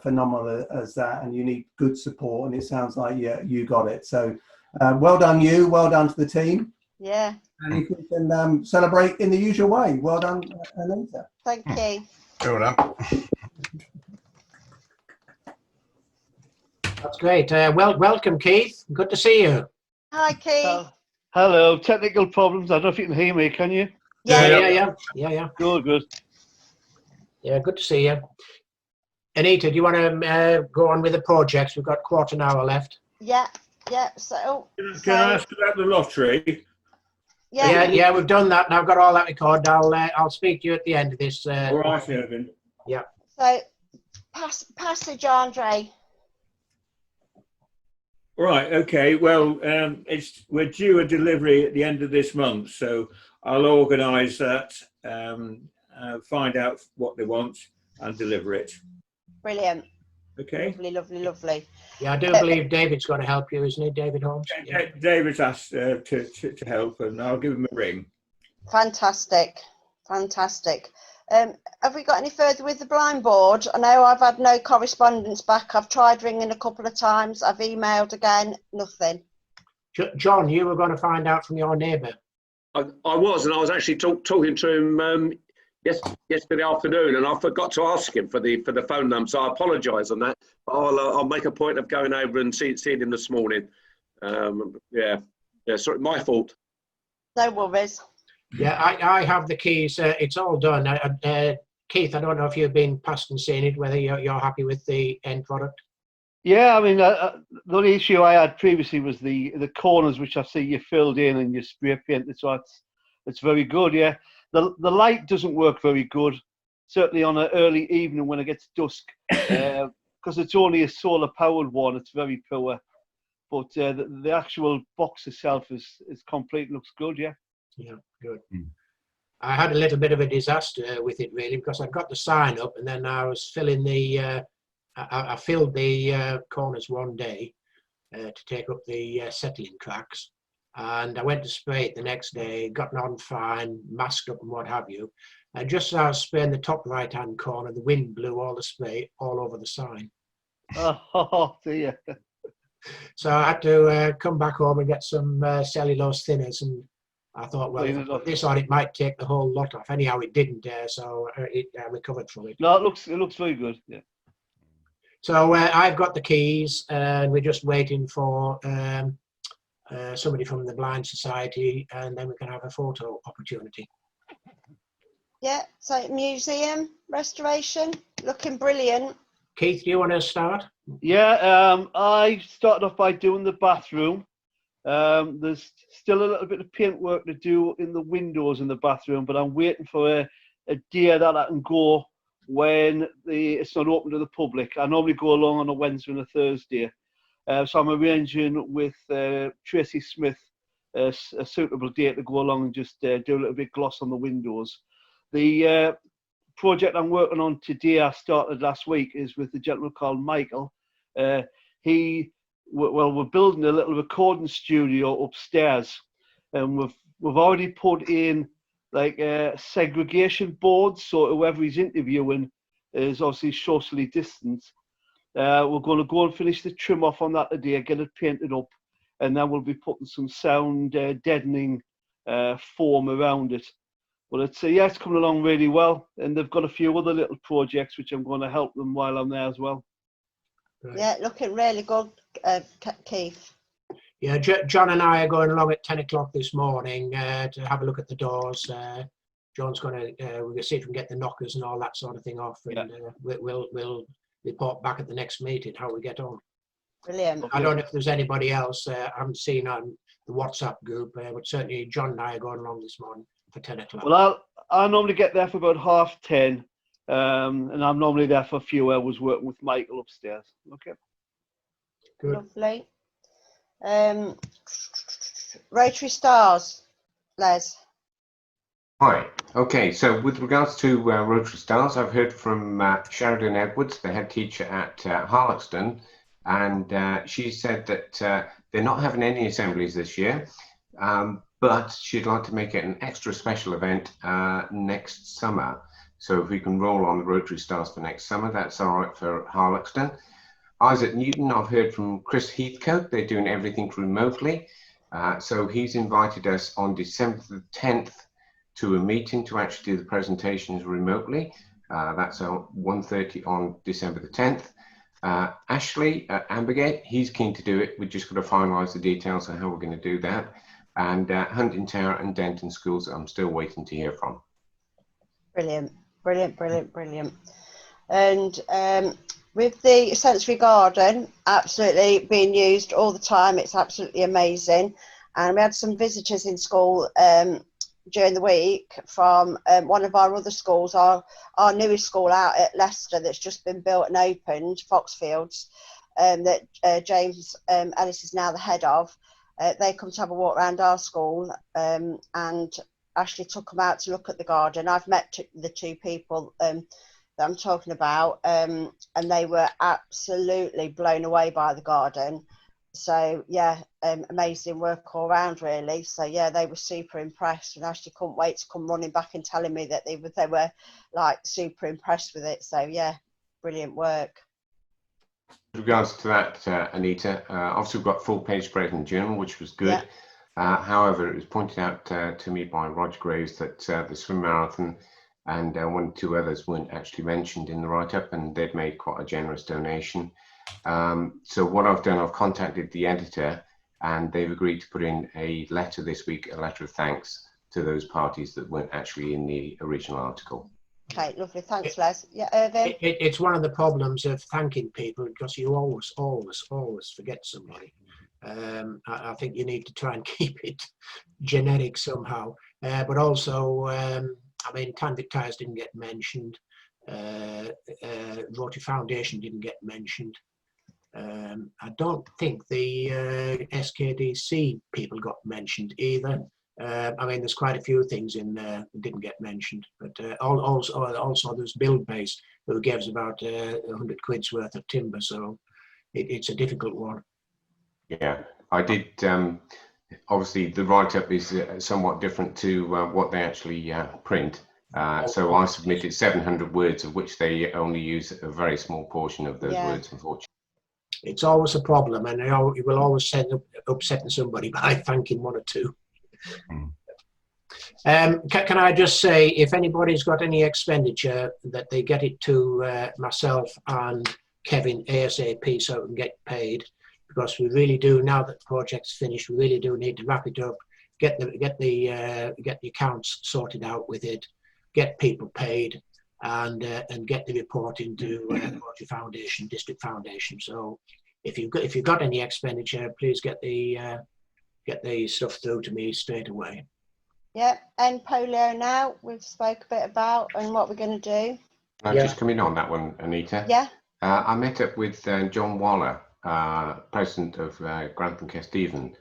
phenomenal as that, and you need good support. And it sounds like you got it. So. Well done, you. Well done to the team. Yeah. And if we can celebrate in the usual way. Well done, Anita. Thank you. Well done. That's great. Welcome, Keith. Good to see you. Hi, Keith. Hello. Technical problems. I don't know if you can hear me. Can you? Yeah. Good. Yeah, good to see you. Anita, do you want to go on with the projects? We've got quarter an hour left. Yeah, yeah. So, can I ask about the lottery? Yeah, we've done that. Now I've got all that recorded. I'll speak to you at the end of this. All right, Irvin. Yeah. So, passage, Andre. Right. Okay. Well, we're due a delivery at the end of this month, so I'll organise that, find out what they want, and deliver it. Brilliant. Okay. Lovely, lovely, lovely. Yeah, I do believe David's going to help you, isn't he, David Holmes? Yeah. David's asked to help, and I'll give him a ring. Fantastic, fantastic. Have we got any further with the blind board? I know I've had no correspondence back. I've tried ringing a couple of times. I've emailed again, nothing. John, you were going to find out from your neighbour. I was, and I was actually talking to him yesterday afternoon, and I forgot to ask him for the phone number, so I apologise on that. I'll make a point of going over and seeing him this morning. Yeah, sorry, my fault. No worries. Yeah, I have the keys. It's all done. Keith, I don't know if you've been past and seen it, whether you're happy with the end product. Yeah, I mean, the only issue I had previously was the corners, which I see you filled in and you spray painted, so it's very good. Yeah, the light doesn't work very good, certainly on an early evening when it gets dusk, because it's only a solar powered one. It's very poor, but the actual box itself is complete. Looks good. Yeah. Yeah, good. I had a little bit of a disaster with it, really, because I got the sign up and then I was filling the I filled the corners one day to take up the settling tracks, and I went to spray it the next day, gotten on fine, masked up and what have you, and just as I was spraying the top right hand corner, the wind blew all the spray all over the sign. Oh dear. So I had to come back home and get some cellulose thinners, and I thought, well, if I put this on, it might take the whole lot off. Anyhow, it didn't, so I recovered from it. No, it looks very good. Yeah. So I've got the keys, and we're just waiting for somebody from the Blind Society, and then we can have a photo opportunity. Yeah. So museum restoration, looking brilliant. Keith, do you want to start? Yeah. I started off by doing the bathroom. There's still a little bit of paint work to do in the windows in the bathroom, but I'm waiting for a day that I can go when it's not open to the public. I normally go along on a Wednesday and a Thursday. So I'm arranging with Tracy Smith a suitable day to go along and just do a little bit gloss on the windows. The project I'm working on today, I started last week, is with a gentleman called Michael. We're building a little recording studio upstairs, and we've already put in like segregation boards, so whoever he's interviewing is obviously socially distanced. We're going to go and finish the trim off on that today, get it painted up, and then we'll be putting some sound deadening foam around it. But it's coming along really well, and they've got a few other little projects which I'm going to help them while I'm there as well. Yeah, looking really good, Keith. Yeah, John and I are going along at 10 o'clock this morning to have a look at the doors. John's going to we'll see if we can get the knockers and all that sort of thing off, and we'll report back at the next meeting how we get on. Brilliant. I don't know if there's anybody else I haven't seen on the WhatsApp group, but certainly John and I are going along this morning for 10 o'clock. Well, I normally get there for about 10:30, and I'm normally there for a few hours working with Michael upstairs. Okay. Good. Lovely. Rotary Stars, Les. Hi. Okay, so with regards to Rotary Stars, I've heard from Sheridan Edwards, the head teacher at Harloxton, and she said that they're not having any assemblies this year, but she'd like to make it an extra special event next summer. So if we can roll on the Rotary Stars for next summer, that's all right for Harloxton. Isaac Newton, I've heard from Chris Heathcote, they're doing everything remotely. So he's invited us on December the 10th to a meeting to actually do the presentations remotely. That's at 1:30 on December the 10th. Ashley at Ambergate, he's keen to do it. We've just got to finalise the details on how we're going to do that. And Hunting Tower and Denton Schools, I'm still waiting to hear from. Brilliant. Brilliant, brilliant, brilliant. And with the sensory garden absolutely being used all the time, it's absolutely amazing. And we had some visitors in school during the week from one of our other schools, our newest school out at Leicester that's just been built and opened, Foxfields, that James Ellis is now the head of. They come to have a walk around our school and Ashley took them out to look at the garden. I've met the two people that I'm talking about, and they were absolutely blown away by the garden. So yeah, amazing work all around really. So yeah, they were super impressed, and Ashley couldn't wait to come running back and telling me that they were like super impressed with it. So yeah, brilliant work. With regards to that, Anita, obviously we've got full page spread in German, which was good. Yeah. However, it was pointed out to me by Roger Graves that the swim marathon and 1 or 2 others weren't actually mentioned in the write-up, and they'd made quite a generous donation. So what I've done, I've contacted the editor, and they've agreed to put in a letter this week, a letter of thanks to those parties that weren't actually in the original article. Okay, lovely. Thanks, Les. Yeah, Irvin? It's one of the problems of thanking people, because you always forget somebody. I think you need to try and keep it generic somehow. But also, I mean, Tanvic Tires didn't get mentioned. Rotary Foundation didn't get mentioned. I don't think the SKDC people got mentioned either. I mean, there's quite a few things in there that didn't get mentioned, but also there's Build Base, who gave us about 100 quid's worth of timber, so it's a difficult one. Yeah, I did. Obviously, the write-up is somewhat different to what they actually print. So I submitted 700 words, of which they only use a very small portion of those words, unfortunately. It's always a problem, and you will always end up upsetting somebody by thanking 1 or 2. Can I just say, if anybody's got any expenditure, that they get it to myself and Kevin ASAP so it can get paid, because we really do, now that the project's finished, we really do need to wrap it up, get the accounts sorted out with it, get people paid, and get the report into Rotary Foundation, District Foundation. So if you've got any expenditure, please get the stuff through to me straight away. Yeah, and polio now, we've spoke a bit about and what we're going to do. I'll just come in on that one, Anita. Yeah. I met up with John Waller, president of Grantham Stephen,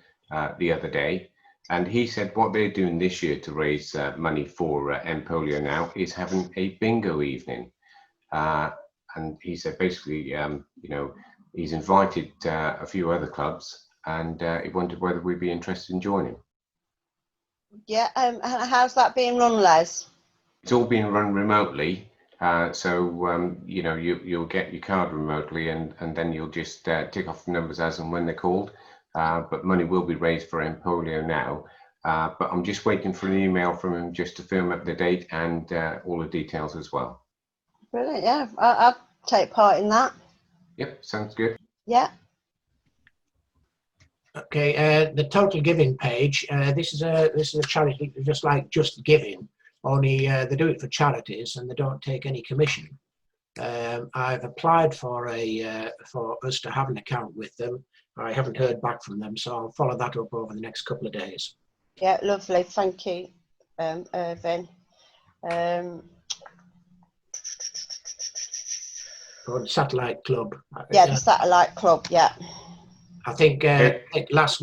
the other day, and he said what they're doing this year to raise money for End Polio Now is having a bingo evening. And he said basically, you know, he's invited a few other clubs, and he wondered whether we'd be interested in joining. Yeah, how's that being run, Les? It's all being run remotely. So you know, you'll get your card remotely, and then you'll just tick off the numbers as and when they're called. But money will be raised for End Polio Now. But I'm just waiting for an email from him just to firm up the date and all the details as well. Brilliant. Yeah, I'll take part in that. Yep, sounds good. Yeah. Okay, the total giving page. This is a charity just like Just Giving, only they do it for charities and they don't take any commission. I've applied for us to have an account with them. I haven't heard back from them, so I'll follow that up over the next couple of days. Yeah, lovely. Thank you, Irvin. Or the Satellite Club. Yeah, the Satellite Club. Yeah. I think last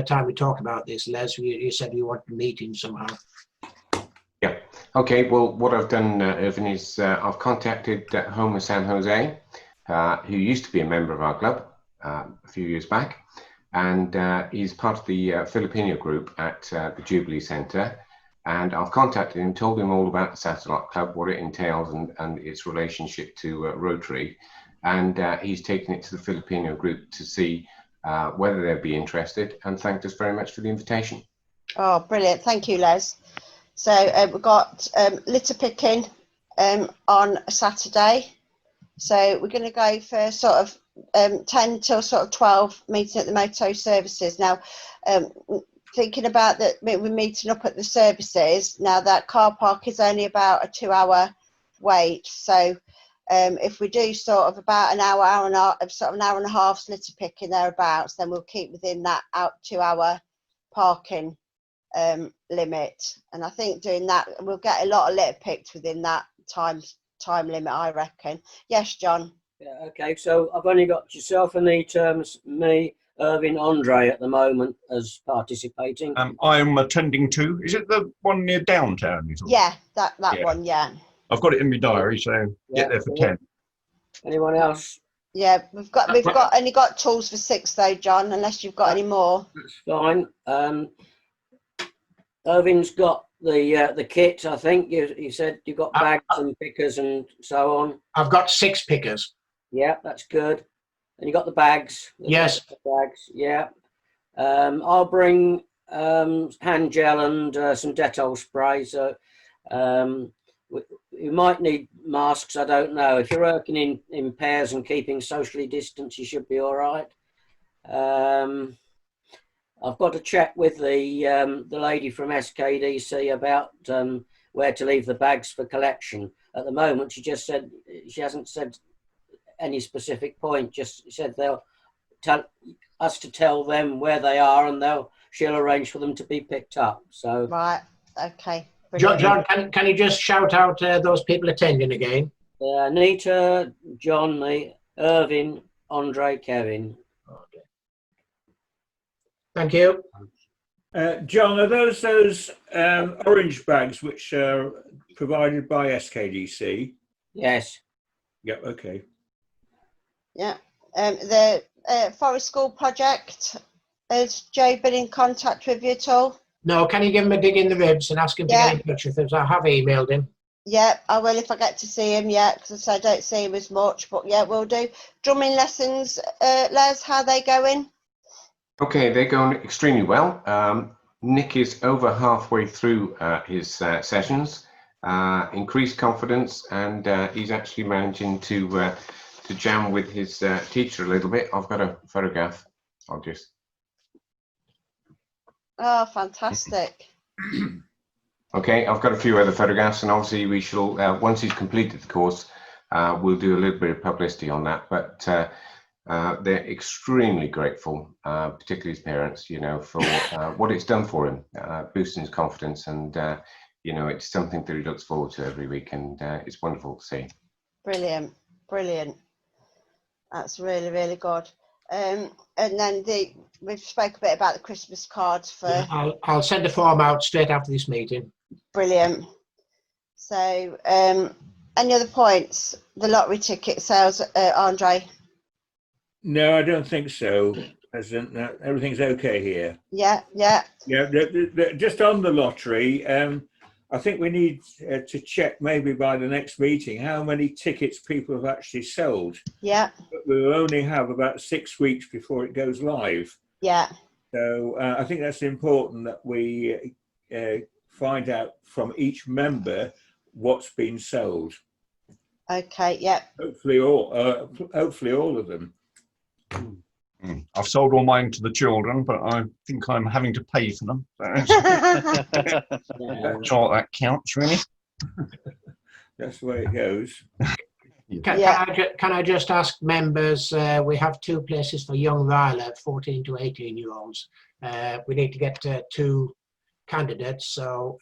time we talked about this, Les, you said you wanted a meeting somehow. Yeah. Okay. Well, what I've done, Irvin, is I've contacted Homer San Jose, who used to be a member of our club a few years back, and he's part of the Filipino group at the Jubilee Centre. And I've contacted him, told him all about the Satellite Club, what it entails, and its relationship to Rotary. And he's taken it to the Filipino group to see whether they'd be interested, and thanked us very much for the invitation. Oh, brilliant. Thank you, Les. So we've got litter picking on Saturday. So we're going to go for sort of 10 till sort of 12 meeting at the Moto services. Now, thinking about that, we're meeting up at the services. Now, that car park is only about a 2-hour weight. So if we do sort of about an hour and a half litter picking thereabouts, then we'll keep within that 2 hour parking limit. And I think doing that, we'll get a lot of litter picked within that time limit, I reckon. Yes, John. Yeah, okay, so I've only got yourself, Anita, me, Irving, Andre at the moment as participating. I'm attending to. Is it the one near downtown? Yeah, that one. Yeah. I've got it in my diary, so get there for 10. Anyone else? Yeah, we've only got tools for 6 though, John. Unless you've got any more. That's fine. Irving's got the kit. I think you said you've got bags and pickers and so on. I've got 6 pickers. Yeah, that's good. And you got the bags? Yes. The bags, yeah. I'll bring hand gel and some Dettol spray. So you might need masks, I don't know. If you're working in pairs and keeping socially distanced, you should be all right. I've got to check with the lady from SKDC about where to leave the bags for collection. At the moment, she just said, she hasn't said any specific point, just said they'll tell us to tell them where they are and she'll arrange for them to be picked up. So right, okay. John, can you just shout out those people attending again? Anita, John, me, Irving, Andre, Kevin. Okay. Thank you. John, are those orange bags which are provided by SKDC? Yes. Yeah, okay. Yeah. The Forest School project, has Joe been in contact with you at all? No, can you give him a dig in the ribs and ask him to get in touch with us? I have emailed him. Yeah, I will if I get to see him, because I don't see him as much, but yeah, we'll do. Drumming lessons, Les, how are they going? Okay, they're going extremely well. Nick is over halfway through his sessions, increased confidence, and he's actually managing to jam with his teacher a little bit. I've got a photograph. I'll just... Oh, fantastic. Okay, I've got a few other photographs, and obviously we shall, once he's completed the course, we'll do a little bit of publicity on that, but they're extremely grateful, particularly his parents, you know, for what it's done for him, boosting his confidence, and, you know, it's something that he looks forward to every week, and it's wonderful to see. Brilliant, brilliant. That's really, really good. And then we've spoke a bit about the Christmas cards for... Yeah, I'll send a form out straight after this meeting. Brilliant. So, any other points? The lottery ticket sales, Andre? No, I don't think so. Everything's okay here. Yeah, yeah. Yeah, just on the lottery, I think we need to check maybe by the next meeting how many tickets people have actually sold. Yeah. But we'll only have about 6 weeks before it goes live. Yeah. So I think that's important that we find out from each member what's been sold. Okay. Yeah. Hopefully all of them. I've sold all mine to the children, but I think I'm having to pay for them. Not sure that counts, really. That's the way it goes. Can I just ask members, we have 2 places for young Ryla, 14 to 18-year-olds. We need to get 2 candidates, so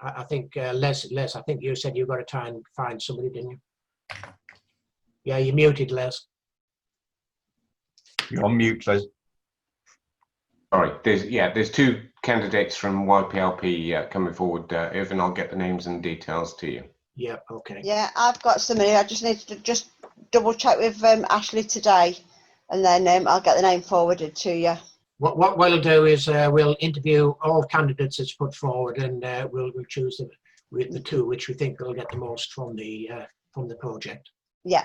I think, Les, I think you said you've got to try and find somebody, didn't you? Yeah, you muted, Les. You're on mute, Les. Sorry, there's 2 candidates from YPLP coming forward. Irvin, I'll get the names and details to you. Yeah, okay. Yeah, I've got somebody. I just need to just double check with Ashley today, and then I'll get the name forwarded to you. What we'll do is we'll interview all candidates that's put forward, and we'll choose the 2 which we think will get the most from the project. Yeah.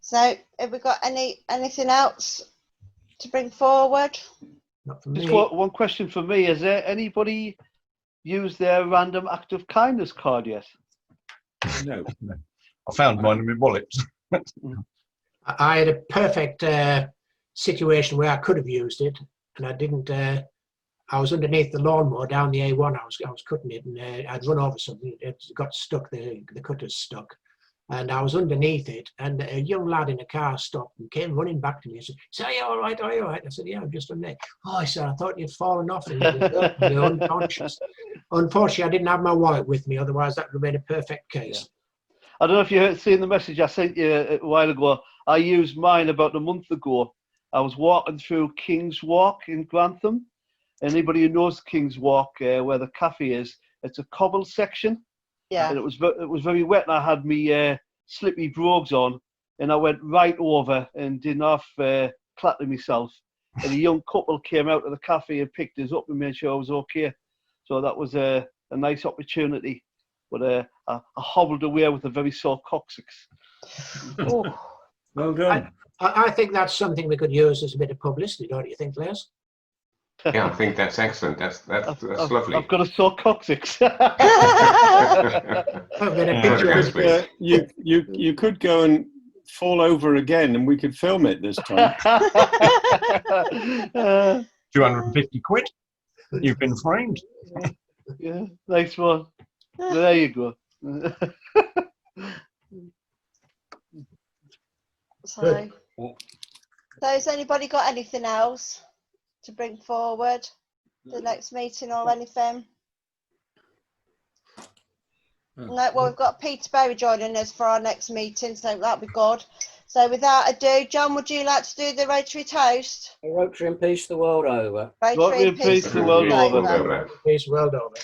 So, have we got anything else to bring forward? Not for me. Just one question for me. Has there anybody used their random act of kindness card yet? No. I found mine in my wallet. I had a perfect situation where I could have used it, and I didn't. I was underneath the lawnmower down the A1. I was cutting it, and I'd run over something. It got stuck. The cutter's stuck, and I was underneath it. And a young lad in a car stopped and came running back to me and said, "Are you all right? Are you all right?" I said, "Yeah, I'm just underneath." "Oh," I said, "I thought you'd fallen off and you were unconscious." Unfortunately, I didn't have my wallet with me. Otherwise, that would have been a perfect case. Yeah. I don't know if you seen the message I sent you a while ago. I used mine about a month ago. I was walking through King's Walk in Grantham. Anybody who knows King's Walk, where the cafe is, it's a cobble section. Yeah. And it was very wet, and I had me slippy brogues on, and I went right over and didn't half clatter myself. And a young couple came out of the cafe and picked us up and made sure I was okay. So that was a nice opportunity. But I hobbled away with a very sore coccyx. Oh, well done. I think that's something we could use as a bit of publicity, don't you think, Les? Yeah, I think that's excellent. That's lovely. I've got a sore coccyx. You could go and fall over again, and we could film it this time. 250 quid. You've been framed. Yeah, nice one. There you go. So has anybody got anything else to bring forward the next meeting or anything? No, well, we've got Peter Berry joining us for our next meeting, so that'll be good. So without ado, John, would you like to do the Rotary toast? Rotary and peace the world over. Rotary and peace the world over. Peace the world over.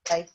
Okay.